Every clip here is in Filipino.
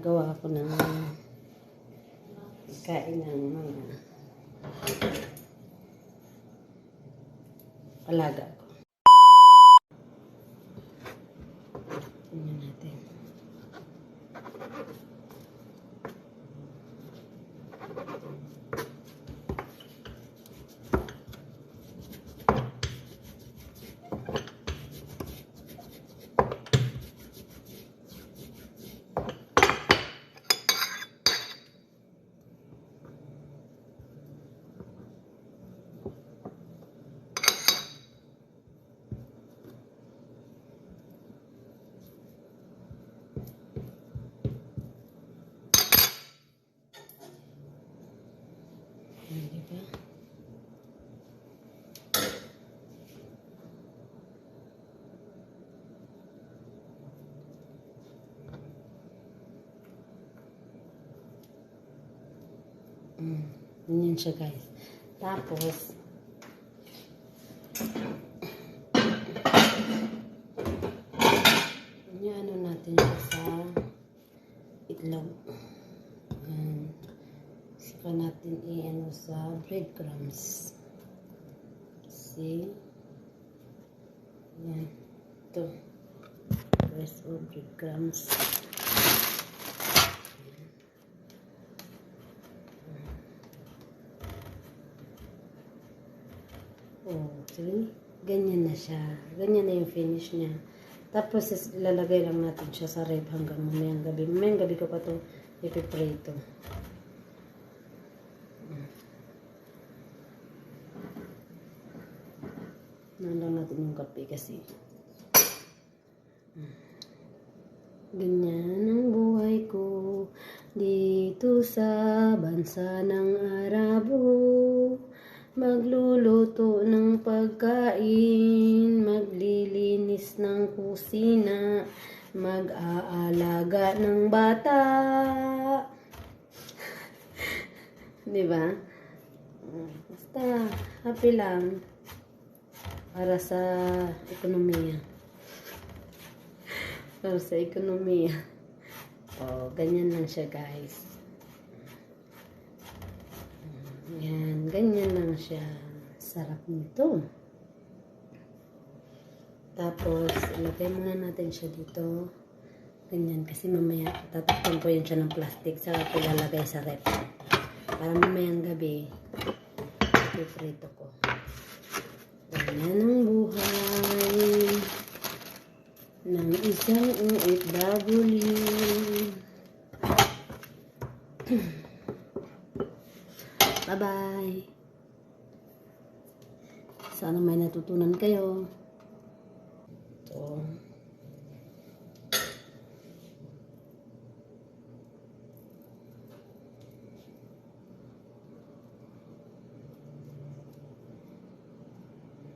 Gagawa ako ng kain ng mga alaga ko. Tingnan natin. Diba? Ganyan siya guys. Tapos ano natin siya sa itlog. Saka natin i-ano sa breadcrumbs. See? Yan. Ito. Rest of breadcrumbs. Oh, see? Ganyan na siya. Ganyan na yung finish niya. Tapos ilalagay lang natin siya sa ref hanggang mamayang gabi. Mamayang gabi ko pa ito ipiprito. Nalang natin yung kape kasi. Ganyan ang buhay ko dito sa bansa ng Arabo. Magluluto ng pagkain, maglilinis ng kusina, mag-aalaga ng bata. Diba? Basta happy lang. Para sa ekonomiya. Para sa ekonomiya. Oh, ganyan lang siya, guys. Yan, ganyan lang siya. Sarap nito. Tapos, ilagay muna natin siya dito. Ganyan, kasi mamaya tatakpan ko yun siya ng plastic. Saka ko ilalagay sa ref. Para mamayang gabi, iprito ko. Ganyan ang buhay ng isang OFW. Bye-bye. Sana may natutunan kayo. Ito.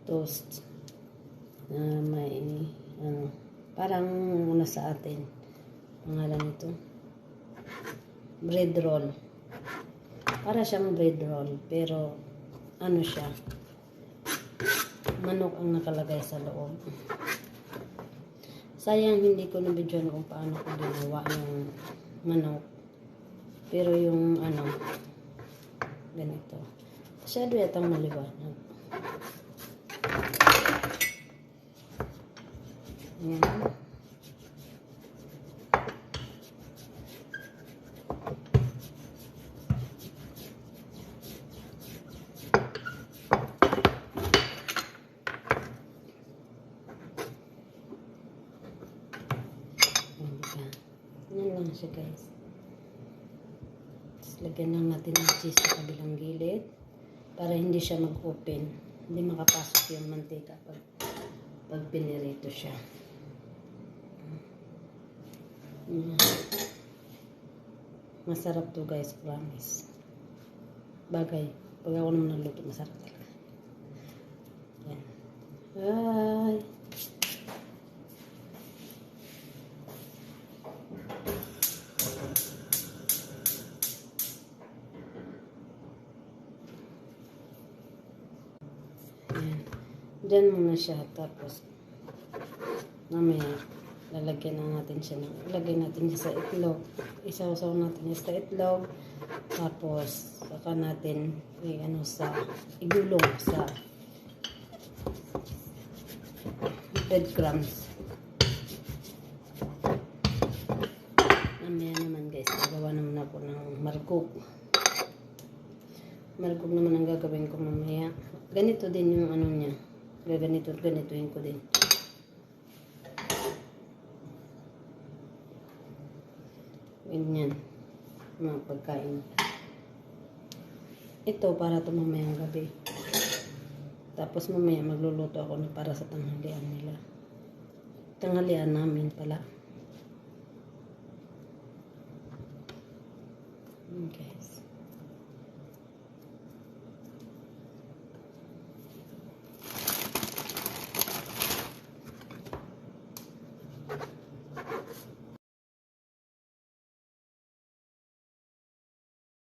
Toast na may parang sa atin pangalan nito bread roll, para siyang bread roll pero ano siya, manok ang nakalagay sa loob. Sayang hindi ko na-videoan kung paano ko ginawa yung manok, pero yung ganito masyado yatang maliwanag. Yan. Yan lang siya guys. Tapos lagyan lang natin ng cheese sa kabilang gilid para hindi siya mag-open. Hindi makapasok yung mantika pag pinirito siya. Masarap to guys, promise. Bagay, pag ako naman nagluto, masarap talaga. Yan. Bye! Yan. Diyan muna siya, tapos mamaya lalagyan na natin siya ilagay natin siya sa itlog. Isaw-saw natin yung sa itlog. Tapos, saka natin igulong sa breadcrumbs. Mamaya naman guys, gagawa naman ako ng margok. Margok naman ang gagawin ko mamaya. Ganito din yung ano niya. Ganitoin ko din. Ganyan. Mga pagkain. Ito para ito mamayang gabi. Tapos mamaya magluluto ako na para sa tanghalian nila. Tanghalian namin pala. Guys.